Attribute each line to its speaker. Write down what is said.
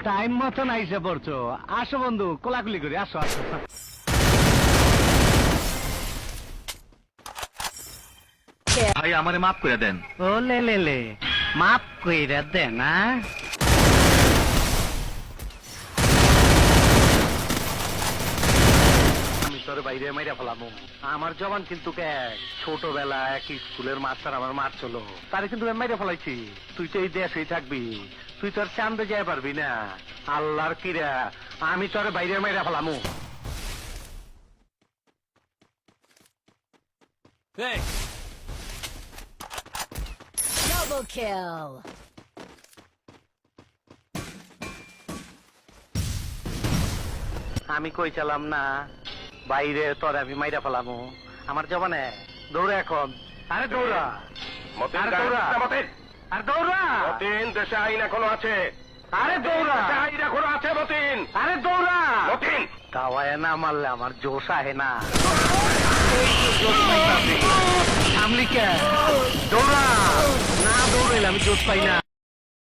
Speaker 1: Time মতন আইসে পড়ছো। আসো বন্ধু, কোলাকুলি করি, আসো আসো।
Speaker 2: ভাই আমারে মাফ করে দেন।
Speaker 1: ও লে লে লে, মাপ কইরা দে না। আমি তোর বাইরে মাইরা ফেলামো। আমার জবান কিন্তু এক ছোটবেলা এক স্কুলের মাস্টার আমার মার চলো, তারে কিন্তু আমি মাইরা ফেলাইছি। তুই তো এই দেশেই থাকবি, তুই তোর চান্দে যাই পারবি না। আল্লাহর কিরা, আমি তোর বাইরে মাইরা ফেলামো।
Speaker 3: Double kill.
Speaker 1: আমি কই চালাম না, বাইরে তোর আমি মাইরা ফেলামো। আমার জবানে দৌড়া এখন। আরে দৌড়া,
Speaker 4: মতিন
Speaker 1: আরে
Speaker 4: গায়ে
Speaker 1: দৌড়া।
Speaker 4: হাত দে, মতিন।
Speaker 1: আরে দৌড়া,
Speaker 4: মতিন, দেশে আইন এখনো আছে।
Speaker 1: আরে দৌড়া,
Speaker 4: দেশে আইন এখনো আছে মতিন।
Speaker 1: আরে দৌড়া।
Speaker 4: মতিন,
Speaker 1: তাওয়ায় না মারলে আমার জোশ আহে না। সামলি কে? দৌড়া, না দৌড়াইলে আমি জোশ পাই না।